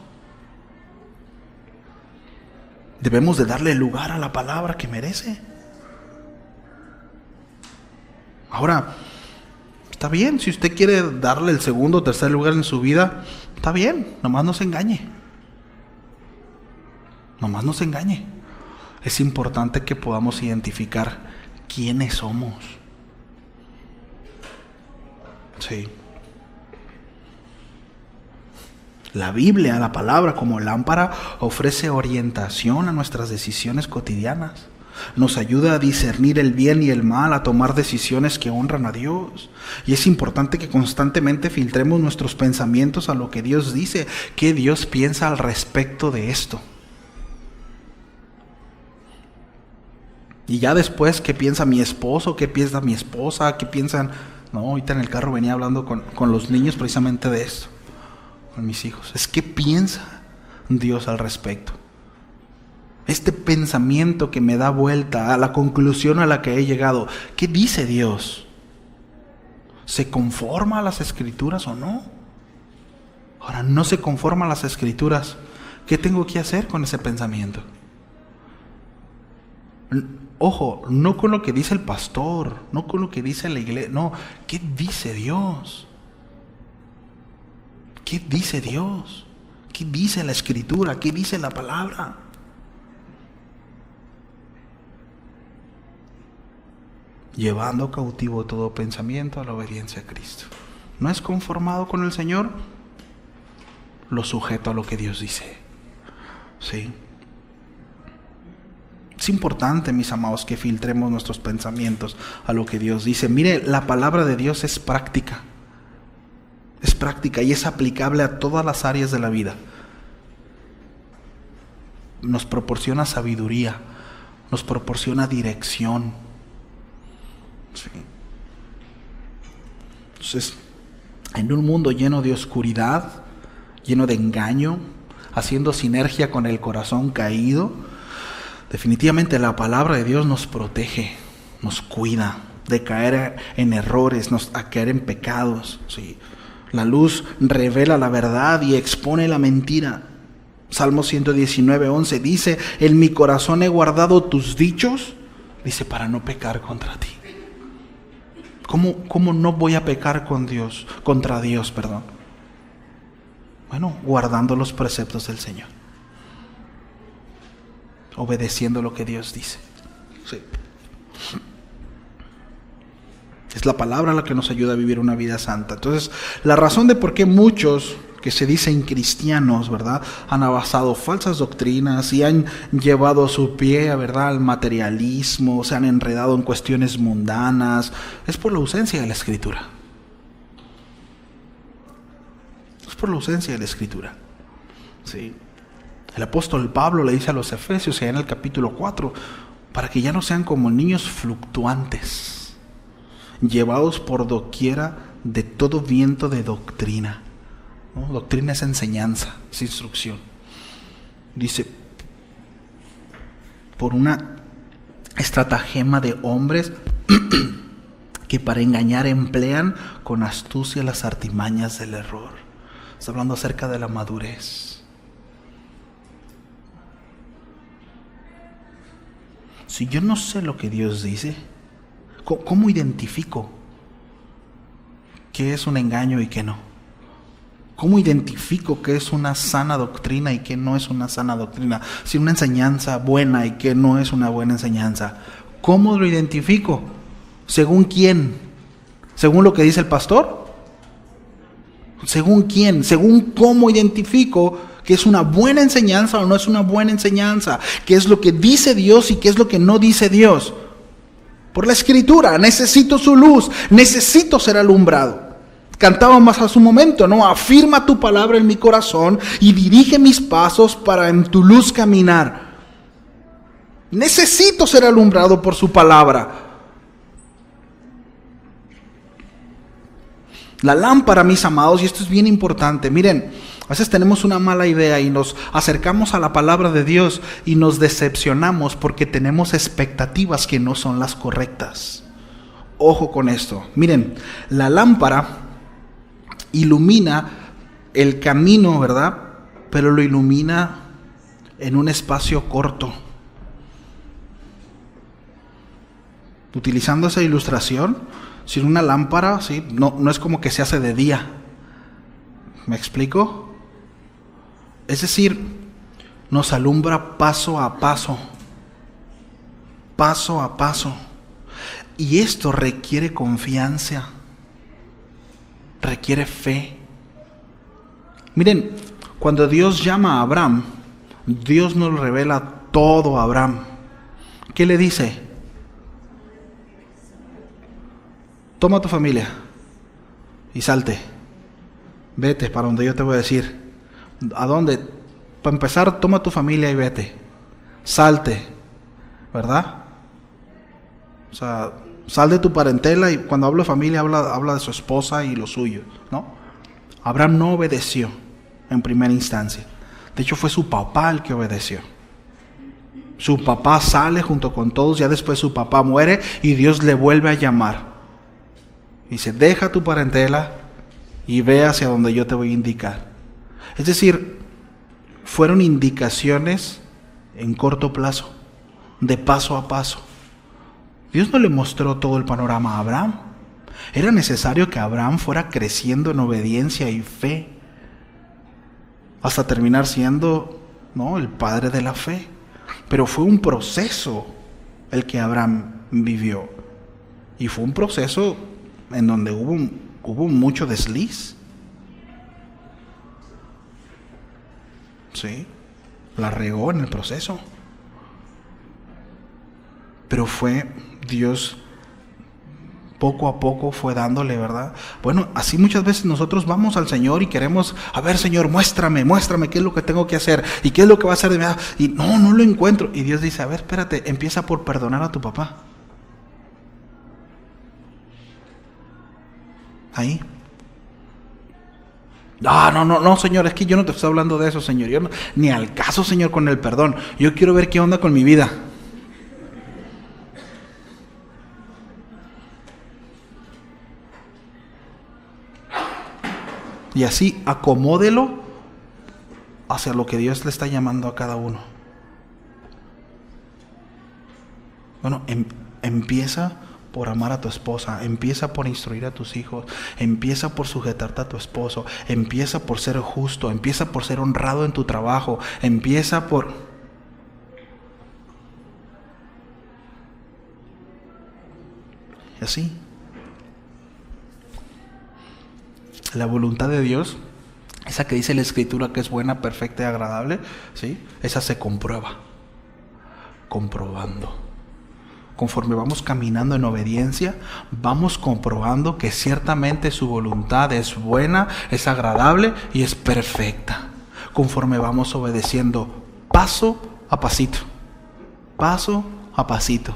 Debemos de darle lugar a la palabra que merece. Ahora, está bien, si usted quiere darle el segundo o tercer lugar en su vida, está bien, nomás no se engañe. Nomás no se engañe. Es importante que podamos identificar quiénes somos. Sí. La Biblia, la palabra como lámpara, ofrece orientación a nuestras decisiones cotidianas. Nos ayuda a discernir el bien y el mal, a tomar decisiones que honran a Dios. Y es importante que constantemente filtremos nuestros pensamientos a lo que Dios dice, qué Dios piensa al respecto de esto. Y ya después, ¿qué piensa mi esposo? ¿Qué piensa mi esposa? ¿Qué piensan? No, ahorita en el carro venía hablando con los niños precisamente de esto, con mis hijos. Es qué piensa Dios al respecto. Este pensamiento que me da vuelta a la conclusión a la que he llegado, ¿qué dice Dios? ¿Se conforma a las Escrituras o no? Ahora, no se conforma a las Escrituras. ¿Qué tengo que hacer con ese pensamiento? Ojo, no con lo que dice el pastor, no con lo que dice la iglesia, no, ¿qué dice Dios? ¿Qué dice Dios? ¿Qué dice la Escritura? ¿Qué dice la palabra? Llevando cautivo todo pensamiento a la obediencia a Cristo. ¿No es conformado con el Señor? Lo sujeto a lo que Dios dice. ¿Sí? Es importante, mis amados, que filtremos nuestros pensamientos a lo que Dios dice. Mire, la palabra de Dios es práctica. Es práctica y es aplicable a todas las áreas de la vida. Nos proporciona sabiduría, nos proporciona dirección. Sí. Entonces, en un mundo lleno de oscuridad, lleno de engaño, haciendo sinergia con el corazón caído, definitivamente la palabra de Dios nos protege, nos cuida de caer en errores, a caer en pecados. Sí. La luz revela la verdad y expone la mentira. Salmo 119:11 dice: en mi corazón he guardado tus dichos, dice, para no pecar contra ti. ¿Cómo no voy a pecar contra Dios? Bueno, guardando los preceptos del Señor, obedeciendo lo que Dios dice. Sí. Es la palabra la que nos ayuda a vivir una vida santa. Entonces, la razón de por qué muchos que se dicen cristianos, ¿verdad?, han abrazado falsas doctrinas y han llevado su pie, ¿verdad?, al materialismo, se han enredado en cuestiones mundanas, es por la ausencia de la Escritura. Es por la ausencia de la Escritura. Sí. El apóstol Pablo le dice a los Efesios, en el capítulo 4, para que ya no sean como niños fluctuantes, llevados por doquiera de todo viento de doctrina. ¿No? Doctrina es enseñanza, es instrucción. Dice, por una estratagema de hombres que para engañar emplean con astucia las artimañas del error. Está hablando acerca de la madurez. Si yo no sé lo que Dios dice, ¿cómo identifico qué es un engaño y qué no? ¿Cómo identifico qué es una sana doctrina y qué no es una sana doctrina? Si una enseñanza buena y qué no es una buena enseñanza. ¿Cómo lo identifico? ¿Según quién? ¿Según lo que dice el pastor? ¿Según quién? ¿Según cómo identifico qué es una buena enseñanza o no es una buena enseñanza? ¿Qué es lo que dice Dios y qué es lo que no dice Dios? Por la Escritura. Necesito su luz, necesito ser alumbrado. Cantábamos hace un momento, ¿no? Afirma tu palabra en mi corazón y dirige mis pasos para en tu luz caminar. Necesito ser alumbrado por su palabra. La lámpara, mis amados, y esto es bien importante, miren, a veces tenemos una mala idea y nos acercamos a la palabra de Dios y nos decepcionamos porque tenemos expectativas que no son las correctas. Ojo con esto. Miren, la lámpara ilumina el camino, ¿verdad? Pero lo ilumina en un espacio corto. Utilizando esa ilustración, sin una lámpara, ¿sí? No es como que se hace de día. ¿Me explico? Es decir, nos alumbra paso a paso. Paso a paso. Y esto requiere confianza. Requiere fe. Miren, cuando Dios llama a Abraham, Dios nos revela todo a Abraham. ¿Qué le dice? Toma a tu familia y salte. Vete para donde yo te voy a decir. ¿A dónde? Para empezar, toma a tu familia y vete. Salte. ¿Verdad? O sea, sal de tu parentela, y cuando hablo de familia habla de su esposa y lo suyo, ¿no? Abraham no obedeció en primera instancia. De hecho, fue su papá el que obedeció. Su papá sale junto con todos, ya después su papá muere y Dios le vuelve a llamar. Dice, deja tu parentela y ve hacia donde yo te voy a indicar. Es decir, fueron indicaciones en corto plazo, de paso a paso. Dios no le mostró todo el panorama a Abraham. Era necesario que Abraham fuera creciendo en obediencia y fe, hasta terminar siendo, ¿no?, el padre de la fe. Pero fue un proceso el que Abraham vivió. Y fue un proceso en donde hubo mucho desliz. Sí, la regó en el proceso. Pero fue Dios, poco a poco fue dándole, ¿verdad? Bueno, así muchas veces nosotros vamos al Señor y queremos, a ver, Señor, muéstrame qué es lo que tengo que hacer y qué es lo que va a hacer de mí. Y no lo encuentro. Y Dios dice, a ver, espérate, empieza por perdonar a tu papá. Ahí. No, Señor, es que yo no te estoy hablando de eso, Señor. Yo no, ni al caso, Señor, con el perdón. Yo quiero ver qué onda con mi vida. Y así acomódelo hacia lo que Dios le está llamando a cada uno. Bueno, empieza por amar a tu esposa, empieza por instruir a tus hijos, empieza por sujetarte a tu esposo, empieza por ser justo, empieza por ser honrado en tu trabajo, empieza por... Y así. La voluntad de Dios, esa que dice la Escritura que es buena, perfecta y agradable, ¿sí? Esa se comprueba, comprobando. Conforme vamos caminando en obediencia, vamos comprobando que ciertamente su voluntad es buena, es agradable y es perfecta. Conforme vamos obedeciendo paso a pasito, paso a pasito.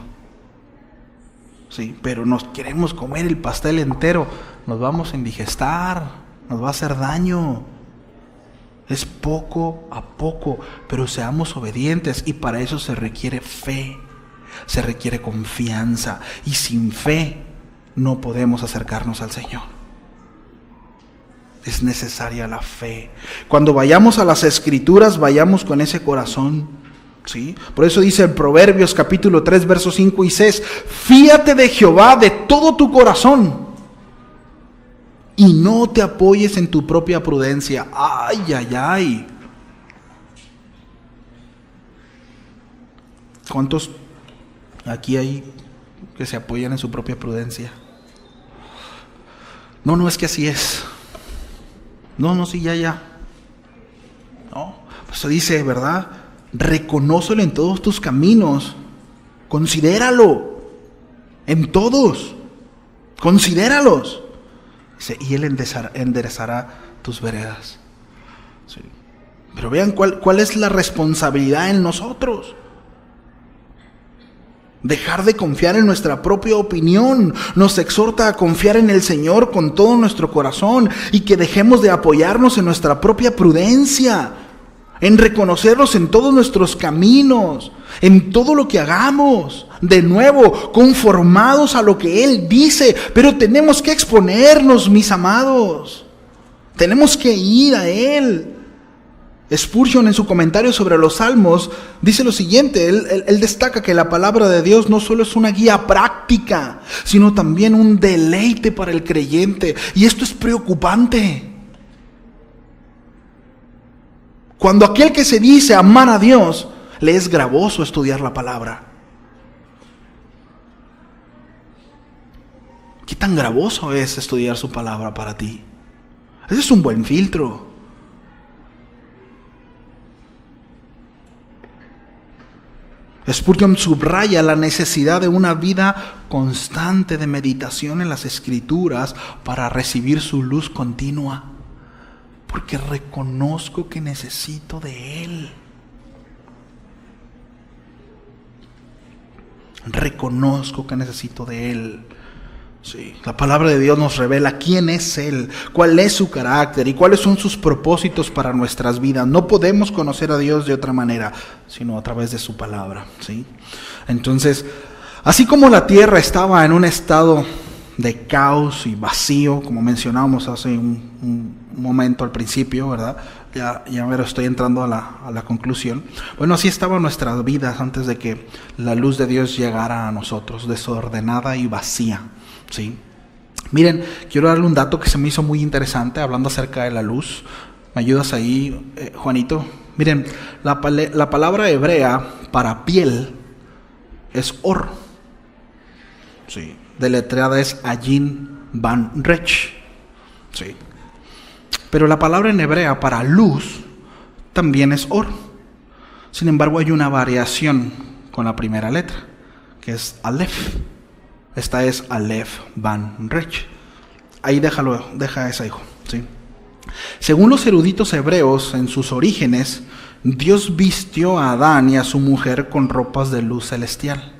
Sí, pero nos queremos comer el pastel entero, nos vamos a indigestar, nos va a hacer daño. Es poco a poco, pero seamos obedientes, y para eso se requiere fe, se requiere confianza, y sin fe no podemos acercarnos al Señor. Es necesaria la fe. Cuando vayamos a las Escrituras, vayamos con ese corazón. ¿Sí? Por eso dice en Proverbios capítulo 3, versos 5 y 6, fíate de Jehová de todo tu corazón y no te apoyes en tu propia prudencia. Ay. ¿Cuántos aquí hay que se apoyan en su propia prudencia? No, es que así es. No, sí, ya. No, pues dice, ¿verdad? Reconócelo en todos tus caminos. Considéralo en todos. Considéralos. Dice, y Él enderezará tus veredas. Sí. Pero vean cuál es la responsabilidad en nosotros. Dejar de confiar en nuestra propia opinión. Nos exhorta a confiar en el Señor con todo nuestro corazón y que dejemos de apoyarnos en nuestra propia prudencia, en reconocerlos en todos nuestros caminos, en todo lo que hagamos. De nuevo, conformados a lo que Él dice, pero tenemos que exponernos, mis amados. Tenemos que ir a Él. Spurgeon, en su comentario sobre los Salmos, dice lo siguiente. Él destaca que la palabra de Dios no solo es una guía práctica, sino también un deleite para el creyente. Y esto es preocupante. Cuando aquel que se dice amar a Dios, le es gravoso estudiar la palabra. ¿Qué tan gravoso es estudiar su palabra para ti? Ese es un buen filtro. Spurgeon subraya la necesidad de una vida constante de meditación en las Escrituras para recibir su luz continua, porque reconozco que necesito de Él. Reconozco que necesito de Él. Sí, la palabra de Dios nos revela quién es Él, cuál es su carácter y cuáles son sus propósitos para nuestras vidas. No podemos conocer a Dios de otra manera, sino a través de su palabra, ¿sí? Entonces, así como la tierra estaba en un estado de caos y vacío, como mencionábamos hace un momento al principio, ¿verdad? Ya me estoy entrando a la conclusión. Bueno, así estaban nuestras vidas antes de que la luz de Dios llegara a nosotros, desordenada y vacía. Sí. Miren, quiero darle un dato que se me hizo muy interesante hablando acerca de la luz. ¿Me ayudas ahí, Juanito? Miren, la palabra hebrea para piel es or. Sí. Deletreada es Ayin Van Rech. Sí. Pero la palabra en hebrea para luz también es or. Sin embargo, hay una variación con la primera letra, que es Aleph. Esta es Aleph Van Rech. Ahí deja esa, hijo. ¿Sí? Según los eruditos hebreos, en sus orígenes, Dios vistió a Adán y a su mujer con ropas de luz celestial.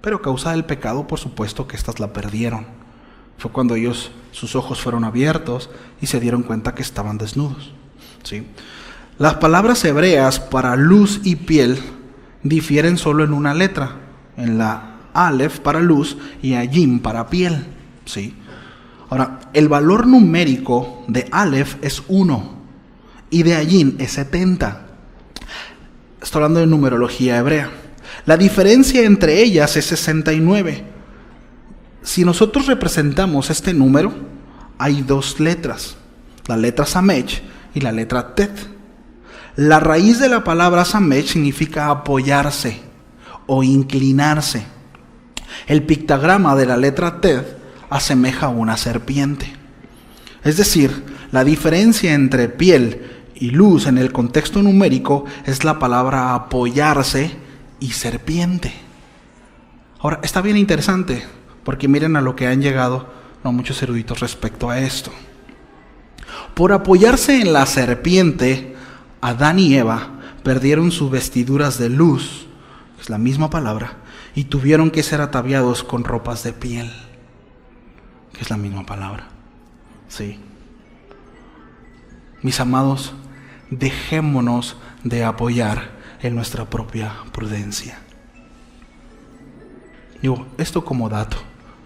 Pero a causa del pecado, por supuesto que éstas la perdieron. Fue cuando sus ojos fueron abiertos y se dieron cuenta que estaban desnudos. ¿Sí? Las palabras hebreas para luz y piel difieren solo en una letra, en la Aleph para luz y Ayim para piel. ¿Sí? Ahora, el valor numérico de Aleph es 1 y de Ayim es 70. Estoy hablando de numerología hebrea. La diferencia entre ellas es 69. Si nosotros representamos este número, hay dos letras, la letra Samech y la letra Tet. La raíz de la palabra Samech significa apoyarse o inclinarse. El pictograma de la letra Tet asemeja a una serpiente. Es decir, la diferencia entre piel y luz en el contexto numérico es la palabra apoyarse y serpiente. Ahora, está bien interesante, porque miren a lo que han llegado muchos eruditos respecto a esto. Por apoyarse en la serpiente, Adán y Eva perdieron sus vestiduras de luz, es la misma palabra, y tuvieron que ser ataviados con ropas de piel, que es la misma palabra. Sí. Mis amados, dejémonos de apoyar en nuestra propia prudencia. Digo, esto como dato,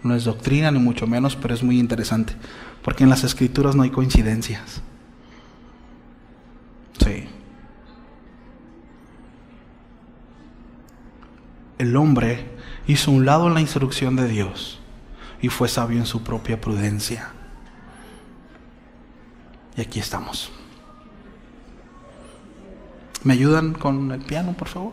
no es doctrina ni mucho menos, pero es muy interesante, porque en las Escrituras no hay coincidencias. Sí. El hombre hizo un lado en la instrucción de Dios y fue sabio en su propia prudencia. Y aquí estamos. ¿Me ayudan con el piano, por favor?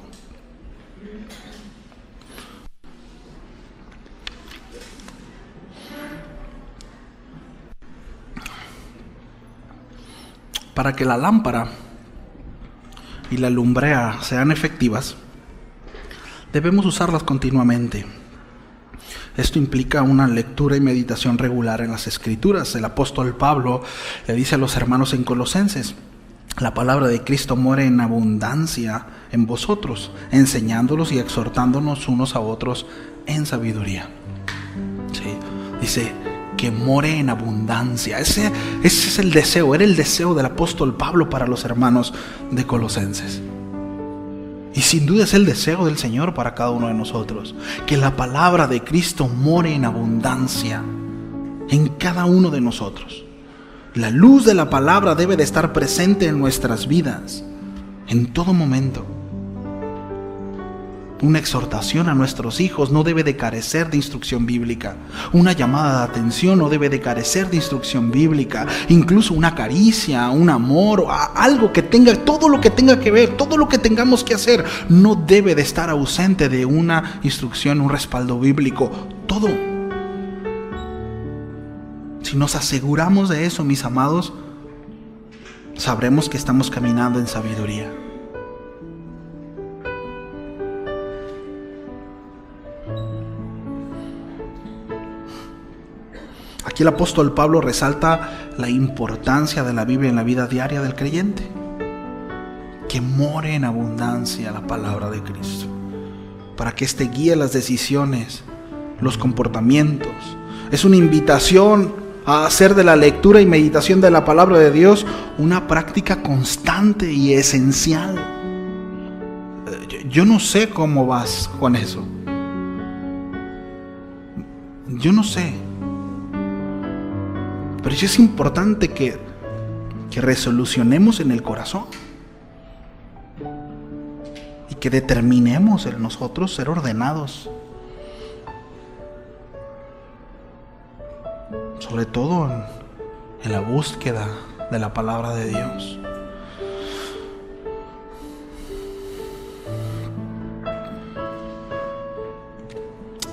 Para que la lámpara y la lumbrea sean efectivas, debemos usarlas continuamente. Esto implica una lectura y meditación regular en las Escrituras. El apóstol Pablo le dice a los hermanos en Colosenses: la palabra de Cristo more en abundancia en vosotros, enseñándolos y exhortándonos unos a otros en sabiduría. Sí, dice que more en abundancia. Ese es el deseo, era el deseo del apóstol Pablo para los hermanos de Colosenses. Y sin duda es el deseo del Señor para cada uno de nosotros, que la palabra de Cristo more en abundancia en cada uno de nosotros. La luz de la palabra debe de estar presente en nuestras vidas, en todo momento. Una exhortación a nuestros hijos no debe de carecer de instrucción bíblica. Una llamada de atención no debe de carecer de instrucción bíblica. Incluso una caricia, un amor, algo que tenga, todo lo que tenga que ver, todo lo que tengamos que hacer, no debe de estar ausente de una instrucción, un respaldo bíblico. Todo. Si nos aseguramos de eso, mis amados, sabremos que estamos caminando en sabiduría. Aquí el apóstol Pablo resalta la importancia de la Biblia en la vida diaria del creyente. Que more en abundancia la palabra de Cristo, para que éste guíe las decisiones, los comportamientos. Es una invitación a hacer de la lectura y meditación de la palabra de Dios una práctica constante y esencial. Yo no sé cómo vas con eso. Yo no sé. Pero sí es importante que resolucionemos en el corazón y que determinemos en nosotros ser ordenados. Sobre todo en la búsqueda de la palabra de Dios.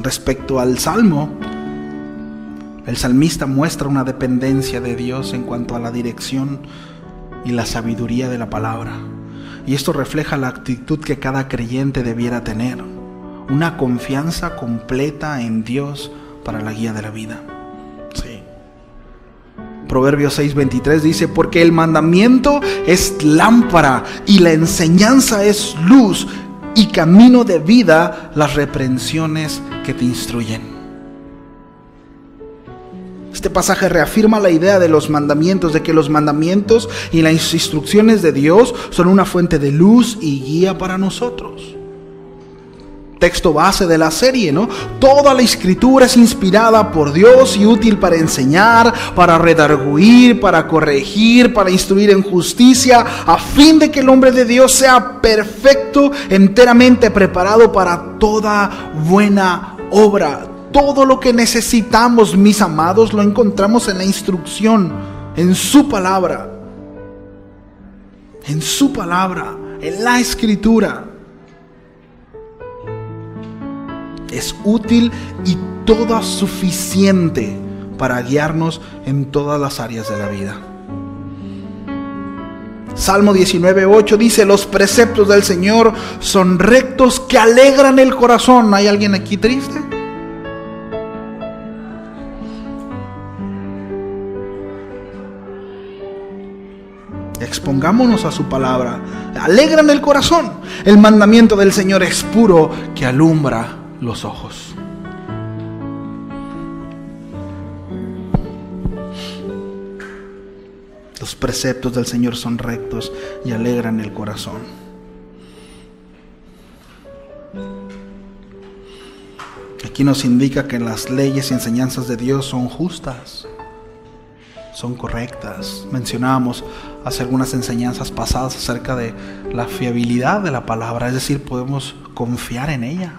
Respecto al Salmo, el salmista muestra una dependencia de Dios en cuanto a la dirección y la sabiduría de la palabra. Y esto refleja la actitud que cada creyente debiera tener, una confianza completa en Dios para la guía de la vida. Sí. Proverbios 6:23 dice: porque el mandamiento es lámpara y la enseñanza es luz, y camino de vida las reprensiones que te instruyen. Este pasaje reafirma la idea de los mandamientos, de que los mandamientos y las instrucciones de Dios son una fuente de luz y guía para nosotros. Texto base de la serie, ¿no? Toda la escritura es inspirada por Dios y útil para enseñar, para redarguir, para corregir, para instruir en justicia, a fin de que el hombre de Dios sea perfecto, enteramente preparado para toda buena obra. Todo lo que necesitamos, mis amados, lo encontramos en la instrucción, en su palabra. En su palabra, en la escritura. Es útil y toda suficiente para guiarnos en todas las áreas de la vida. Salmo 19:8 dice: los preceptos del Señor son rectos que alegran el corazón. ¿Hay alguien aquí triste? Expongámonos a su palabra. Alegran el corazón. El mandamiento del Señor es puro, que alumbra los ojos. Los preceptos del Señor son rectos y alegran el corazón. Aquí nos indica que las leyes y enseñanzas de Dios son justas, son correctas. Mencionábamos hace algunas enseñanzas pasadas acerca de la fiabilidad de la palabra, es decir, podemos confiar en ella.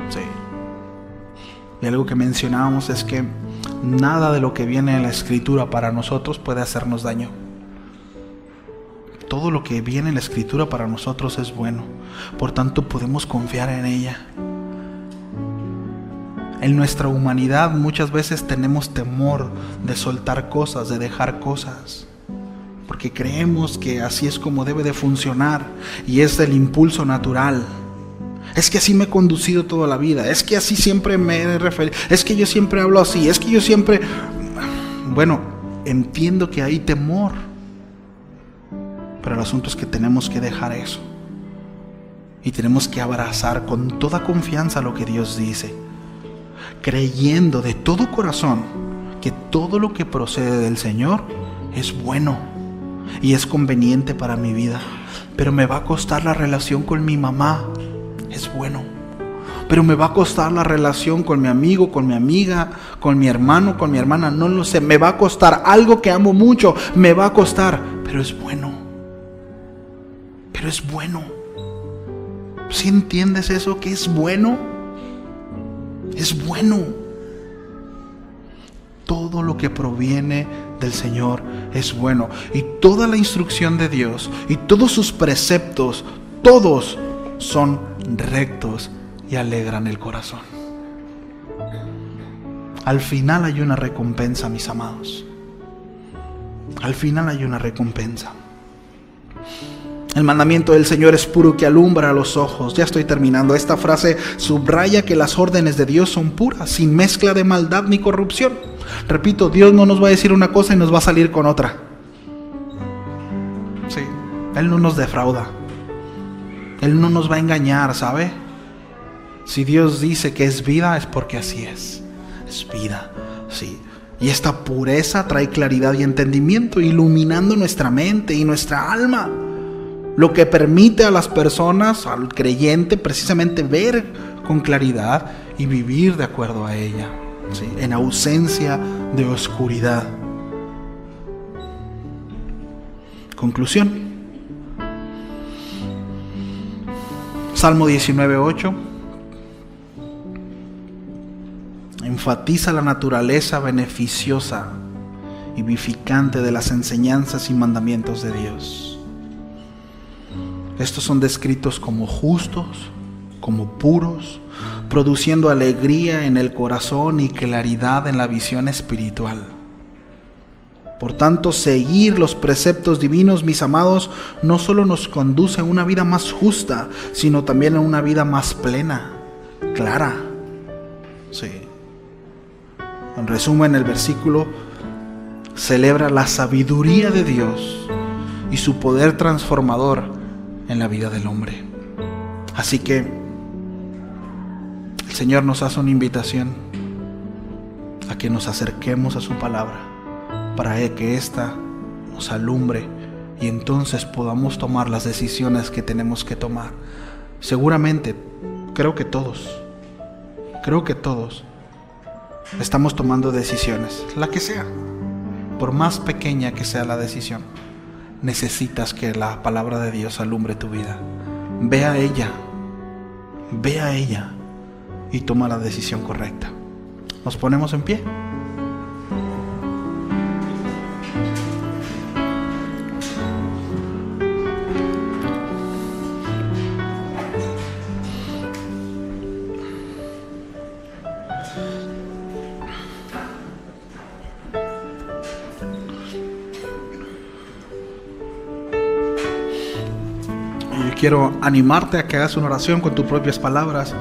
Sí. Y algo que mencionábamos es que nada de lo que viene en la Escritura para nosotros puede hacernos daño. Todo lo que viene en la Escritura para nosotros es bueno, por tanto podemos confiar en ella. En nuestra humanidad muchas veces tenemos temor de soltar cosas, de dejar cosas, porque creemos que así es como debe de funcionar y es el impulso natural. Es que así me he conducido toda la vida, es que así siempre me he referido, es que yo siempre hablo así, es que yo siempre... Bueno, entiendo que hay temor, Pero el asunto es que tenemos que dejar eso. Y tenemos que abrazar con toda confianza lo que Dios dice, creyendo de todo corazón que todo lo que procede del Señor es bueno y es conveniente para mi vida. Pero me va a costar la relación con mi mamá, es bueno. Pero me va a costar la relación con mi amigo, con mi amiga, con mi hermano, con mi hermana, no lo sé. Me va a costar algo que amo mucho, me va a costar, pero es bueno. Pero es bueno. ¿Sí entiendes eso? Que es bueno. Es bueno. Todo lo que proviene del Señor es bueno. Y toda la instrucción de Dios y todos sus preceptos, todos son rectos y alegran el corazón. Al final hay una recompensa, mis amados. Al final hay una recompensa. El mandamiento del Señor es puro, que alumbra los ojos. Ya estoy terminando. Esta frase subraya que las órdenes de Dios son puras, sin mezcla de maldad ni corrupción. Repito, Dios no nos va a decir una cosa y nos va a salir con otra. Sí, Él no nos defrauda. Él no nos va a engañar, ¿sabe? Si Dios dice que es vida, es porque así es. Es vida, sí. Y esta pureza trae claridad y entendimiento, iluminando nuestra mente y nuestra alma. Lo que permite a las personas, al creyente, precisamente ver con claridad y vivir de acuerdo a ella, ¿sí? En ausencia de oscuridad. Conclusión. Salmo 19:8 enfatiza la naturaleza beneficiosa y vivificante de las enseñanzas y mandamientos de Dios. Estos son descritos como justos, como puros, produciendo alegría en el corazón y claridad en la visión espiritual. Por tanto, seguir los preceptos divinos, mis amados, no solo nos conduce a una vida más justa, sino también a una vida más plena, clara. Sí. En resumen, el versículo celebra la sabiduría de Dios y su poder transformador en la vida del hombre. Así que el Señor nos hace una invitación a que nos acerquemos a su palabra para que ésta nos alumbre y entonces podamos tomar las decisiones que tenemos que tomar. Seguramente, creo que todos estamos tomando decisiones, la que sea, por más pequeña que sea la decisión. Necesitas que la palabra de Dios alumbre tu vida. Ve a ella y toma la decisión correcta. Nos ponemos en pie. Quiero animarte a que hagas una oración con tus propias palabras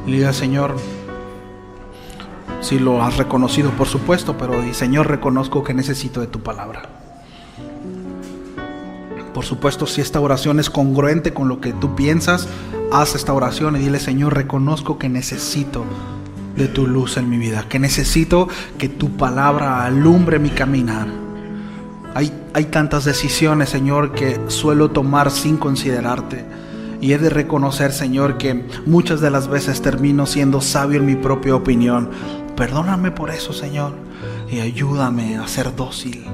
y digas: Señor, si lo has reconocido, por supuesto, pero Señor, reconozco que necesito de tu palabra. Por supuesto, si esta oración es congruente con lo que tú piensas, haz esta oración y dile: Señor, reconozco que necesito de tu luz en mi vida, que necesito que tu palabra alumbre mi caminar. Hay tantas decisiones, Señor, que suelo tomar sin considerarte. Y he de reconocer, Señor, que muchas de las veces termino siendo sabio en mi propia opinión. Perdóname por eso, Señor. Y ayúdame a ser dócil.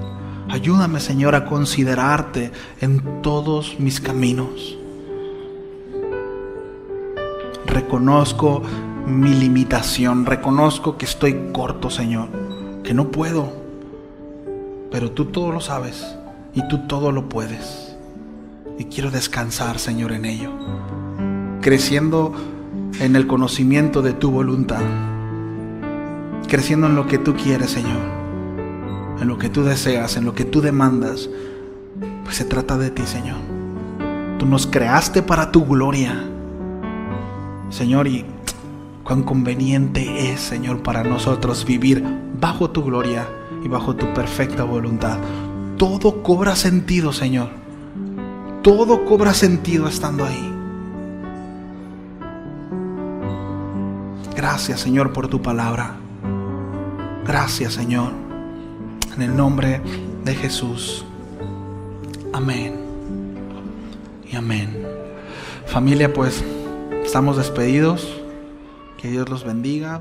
Ayúdame, Señor, a considerarte en todos mis caminos. Reconozco mi limitación. Reconozco que estoy corto, Señor. Que no puedo. Pero tú todo lo sabes y tú todo lo puedes. Y quiero descansar, Señor, en ello. Creciendo en el conocimiento de tu voluntad. Creciendo en lo que tú quieres, Señor. En lo que tú deseas, en lo que tú demandas. Pues se trata de ti, Señor. Tú nos creaste para tu gloria, Señor, y cuán conveniente es, Señor, para nosotros vivir bajo tu gloria y bajo tu perfecta voluntad. Todo cobra sentido, Señor. todo cobra sentido estando ahí. Gracias, Señor, por tu palabra. Gracias, Señor. En el nombre de Jesús. Amén. Y amén. Familia, pues estamos despedidos. Que Dios los bendiga.